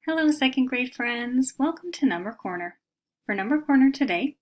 Hello, second grade friends. Welcome to Number Corner. For Number Corner today,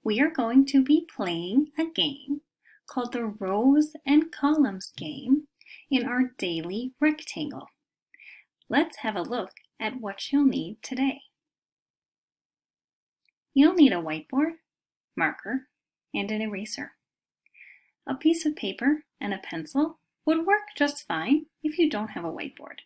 we are going to be playing a game called the Rows and Columns game in our daily rectangle. Let's have a look at what you'll need today. You'll need a whiteboard, marker, and an eraser. A piece of paper and a pencil would work just fine if you don't have a whiteboard.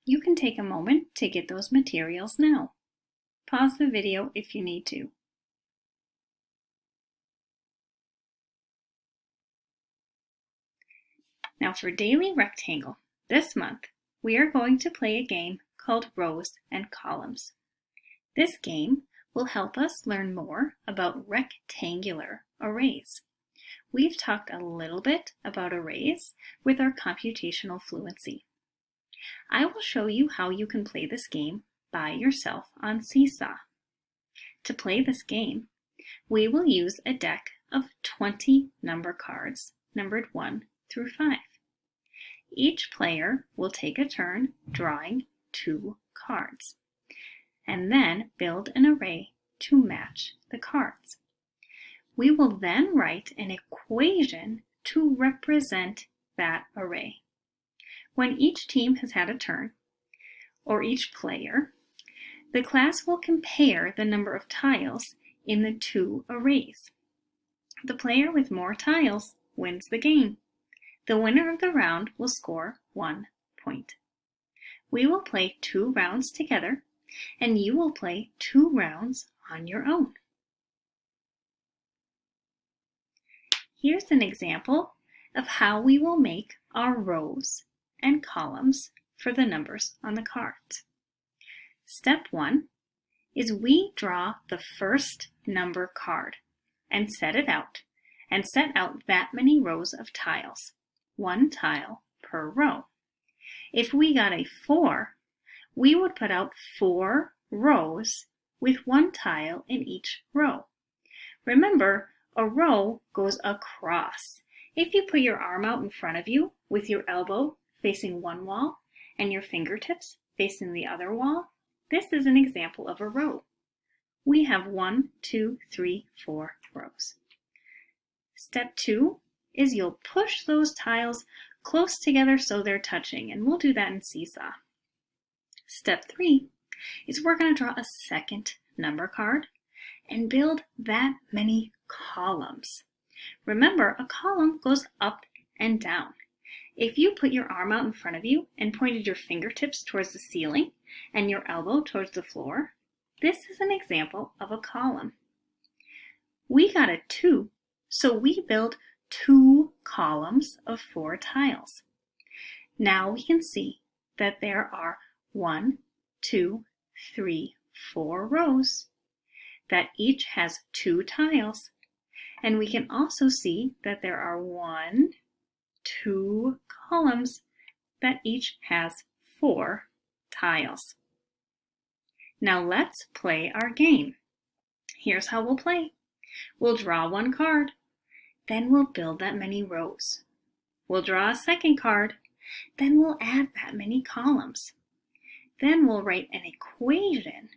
You can take a moment to get those materials now. Pause the video if you need to. Now for Daily Rectangle, this month we are going to play a game called Rows and Columns. This game will help us learn more about rectangular arrays. We've talked a little bit about arrays with our computational fluency. I will show you how you can play this game by yourself on Seesaw. To play this game, we will use a deck of 20 number cards, numbered 1 through 5. Each player will take a turn drawing 2 cards, and then build an array to match the cards. We will then write an equation to represent that array. When each team has had a turn, or each player, the class will compare the number of tiles in the 2 arrays. The player with more tiles wins the game. The winner of the round will score 1 point. We will play 2 rounds together, and you will play 2 rounds on your own. Here's an example of how we will make our rows and columns for the numbers on the cards. Step 1 is we draw the first number card and set it out, and set out that many rows of tiles, 1 tile per row. If we got a 4, we would put out 4 rows with 1 tile in each row. Remember, a row goes across. If you put your arm out in front of you with your elbow facing one wall and your fingertips facing the other wall, this is an example of a row. We have 1, 2, 3, 4 rows. Step 2 is you'll push those tiles close together so they're touching, and we'll do that in Seesaw. Step 3 is we're going to draw a second number card and build that many columns. Remember, a column goes up and down. If you put your arm out in front of you and pointed your fingertips towards the ceiling and your elbow towards the floor, this is an example of a column. We got a 2, so we build 2 columns of 4 tiles. Now we can see that there are 1, 2, 3, 4 rows that each has 2 tiles. And we can also see that there are 1, 2 columns that each has 4 tiles. Now let's play our game. Here's how we'll play. We'll draw 1 card, then we'll build that many rows. We'll draw a second card, then we'll add that many columns. Then we'll write an equation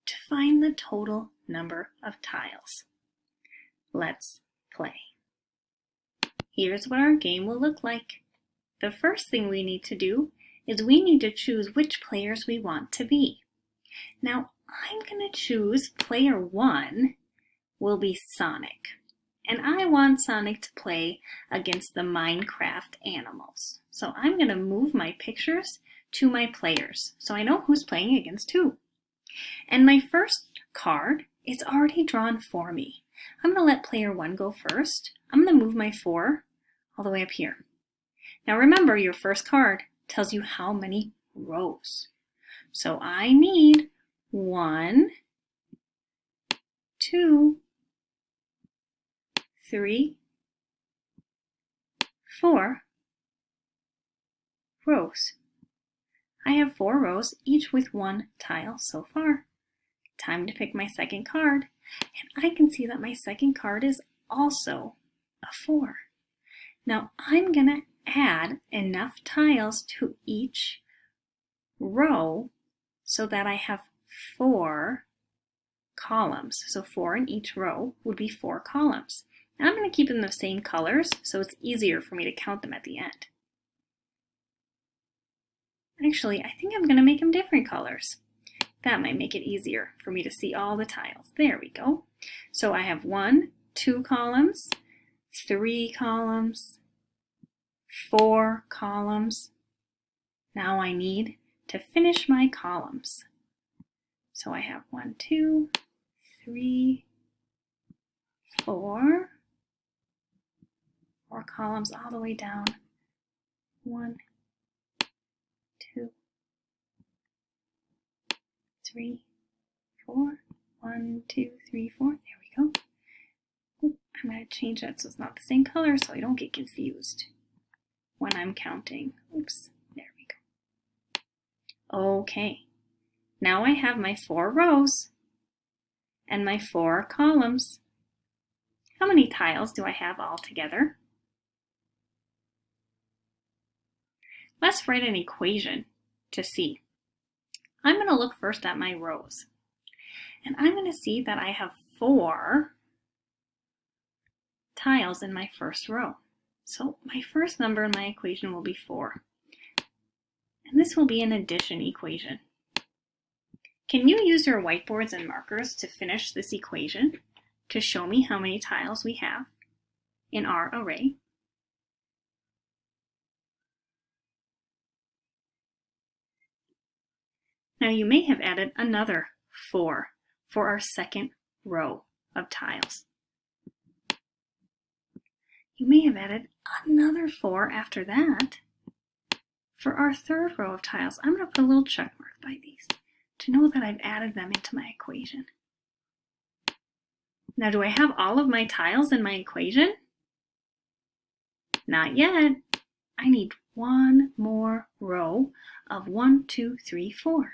to find the total number of tiles. Let's play. Here's what our game will look like. The first thing we need to do is we need to choose which players we want to be. Now, I'm going to choose player 1 will be Sonic. And I want Sonic to play against the Minecraft animals. So I'm going to move my pictures to my players so I know who's playing against who. And my first card is already drawn for me. I'm going to let player 1 go first. I'm going to move my 4 all the way up here. Now remember, your first card tells you how many rows. So I need 1, 2, 3, 4 rows. I have 4 rows, each with 1 tile so far. Time to pick my second card, and I can see that my second card is also a 4. Now I'm going to add enough tiles to each row so that I have 4 columns. So 4 in each row would be 4 columns. Now I'm going to keep them the same colors so it's easier for me to count them at the end. Actually, I think I'm going to make them different colors. That might make it easier for me to see all the tiles. There we go. So I have 1, 2 columns, 3 columns, 4 columns. Now I need to finish my columns. So I have 1, 2, 3, 4. 4 columns all the way down. 1, 2, 3, 4. 1, 2, 3, 4. There we go. Ooh, I'm going to change that so it's not the same color so I don't get confused when I'm counting. Oops, there we go. Okay, now I have my 4 rows and my 4 columns. How many tiles do I have all together? Let's write an equation to see. I'm going to look first at my rows. And I'm going to see that I have 4 tiles in my first row. So my first number in my equation will be 4. And this will be an addition equation. Can you use your whiteboards and markers to finish this equation to show me how many tiles we have in our array? Now you may have added another 4 for our second row of tiles. You may have added another 4 after that for our third row of tiles. I'm going to put a little check mark by these to know that I've added them into my equation. Now, do I have all of my tiles in my equation? Not yet. I need one more row of 1, 2, 3, 4.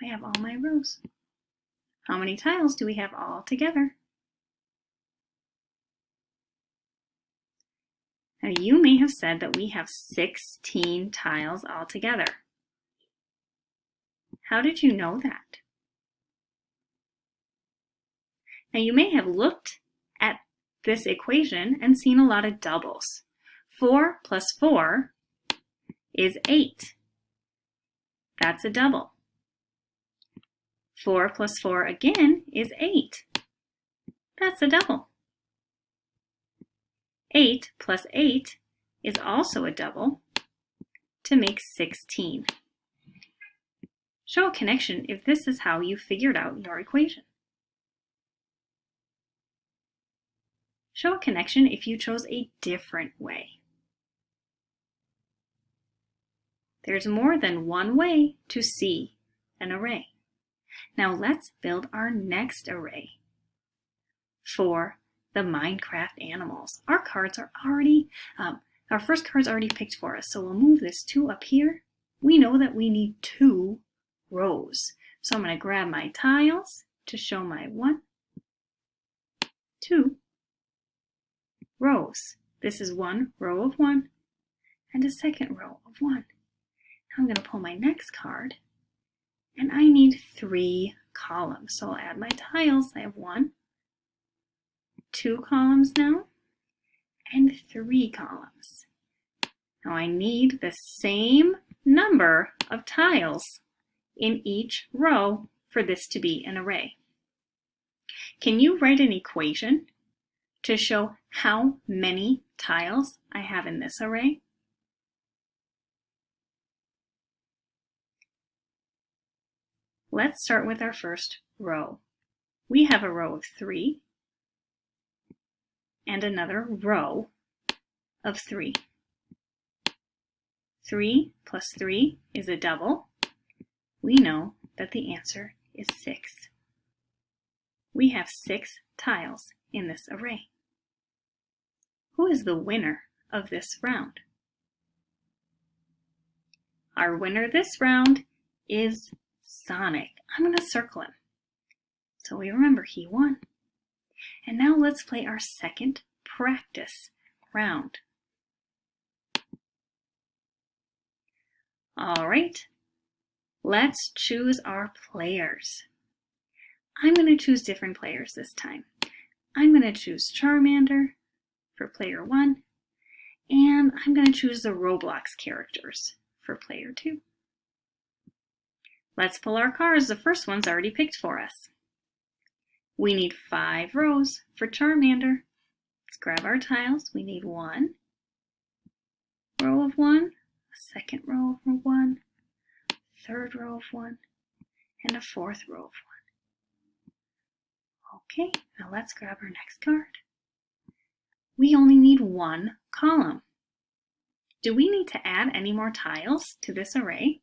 I have all my rows. How many tiles do we have all together? Now you may have said that we have 16 tiles all together. How did you know that? Now you may have looked at this equation and seen a lot of doubles. 4 plus 4 is 8. That's a double. 4 plus 4 again is 8. That's a double. 8 plus 8 is also a double to make 16. Show a connection if this is how you figured out your equation. Show a connection if you chose a different way. There's more than one way to see an array. Now let's build our next array for the Minecraft animals. Our cards are already, our first card's already picked for us, so we'll move this 2 up here. We know that we need 2 rows. So I'm going to grab my tiles to show my 1, 2 rows. This is 1 row of 1 and a second row of 1. Now I'm going to pull my next card and I need 3 columns. So I'll add my tiles. I have 1, 2 columns now, and 3 columns. Now I need the same number of tiles in each row for this to be an array. Can you write an equation to show how many tiles I have in this array? Let's start with our first row. We have a row of 3 and another row of 3. 3 plus 3 is a double. We know that the answer is 6. We have 6 tiles in this array. Who is the winner of this round? Our winner this round is Sonic. I'm going to circle him so we remember he won. And now let's play our second practice round. All right, let's choose our players. I'm going to choose different players this time. I'm going to choose Charmander for player 1, and I'm going to choose the Roblox characters for player 2. Let's pull our cards. The first one's already picked for us. We need 5 rows for Charmander. Let's grab our tiles. We need 1 row of 1, a second row of 1, third row of 1, and a fourth row of 1. Okay, now let's grab our next card. We only need 1 column. Do we need to add any more tiles to this array?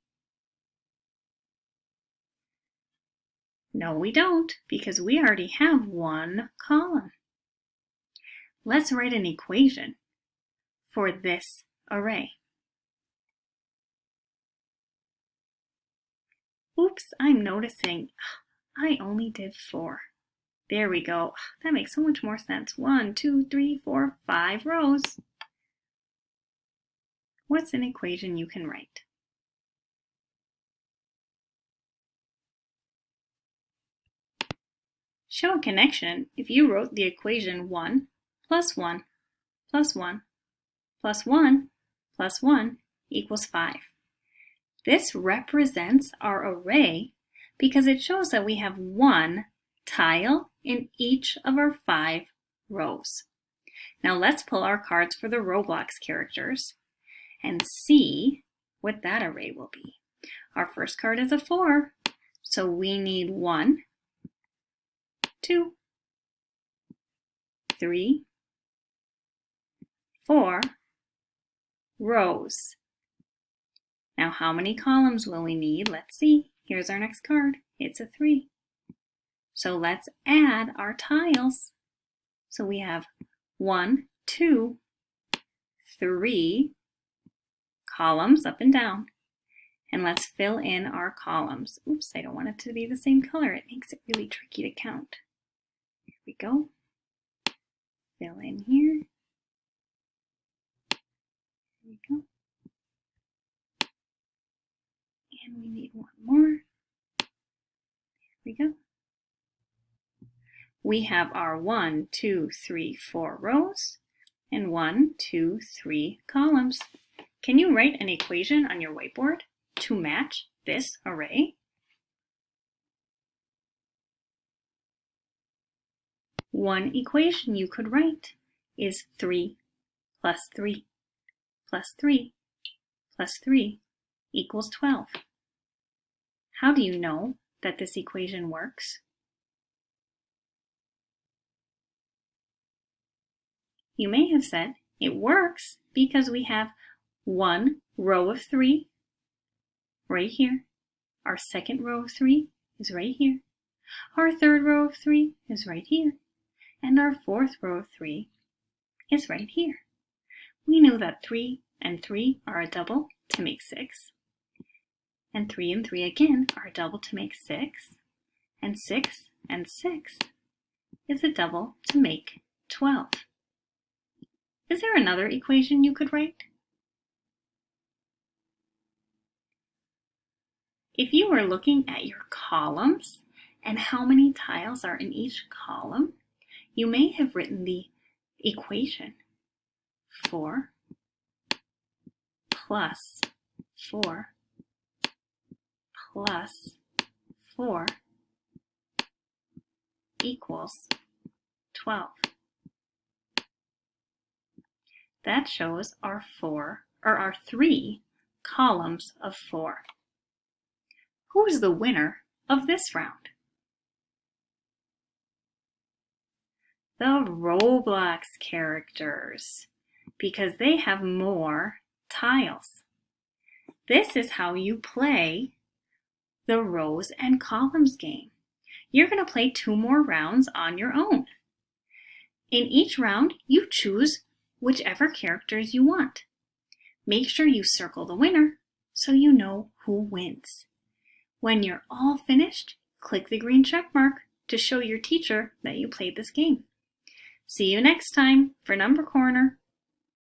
No, we don't, because we already have 1 column. Let's write an equation for this array. Oops, I'm noticing I only did 4. There we go. That makes so much more sense. 1, 2, 3, 4, 5 rows. What's an equation you can write? Show a connection if you wrote the equation 1 plus 1 plus 1 plus 1 plus 1 equals 5. This represents our array because it shows that we have 1 tile in each of our 5 rows. Now let's pull our cards for the Roblox characters and see what that array will be. Our first card is a 4, so we need 1, 2, 3, 4 rows. Now how many columns will we need? Let's see. Here's our next card. It's a 3. So let's add our tiles. So we have 1, 2, 3 columns up and down. And let's fill in our columns. Oops, I don't want it to be the same color. It makes it really tricky to count. Here we go. Fill in here. There we go. And we need 1 more. There we go. We have our 1, 2, 3, 4 rows and 1, 2, 3 columns. Can you write an equation on your whiteboard to match this array? One equation you could write is 3 plus 3 plus 3 plus 3 equals 12. How do you know that this equation works? You may have said it works because we have 1 row of 3 right here. Our second row of 3 is right here. Our third row of 3 is right here. And our fourth row of 3 is right here. We know that 3 and 3 are a double to make 6. And 3 and 3 again are a double to make 6. And 6 and 6 is a double to make 12. Is there another equation you could write? If you were looking at your columns and how many tiles are in each column, you may have written the equation 4 plus 4 plus 4 equals 12. That shows our 3 columns of 4. Who is the winner of this round? The Roblox characters, because they have more tiles. This is how you play the rows and columns game. You're going to play 2 more rounds on your own. In each round, you choose whichever characters you want. Make sure you circle the winner so you know who wins. When you're all finished, click the green check mark to show your teacher that you played this game. See you next time for Number Corner.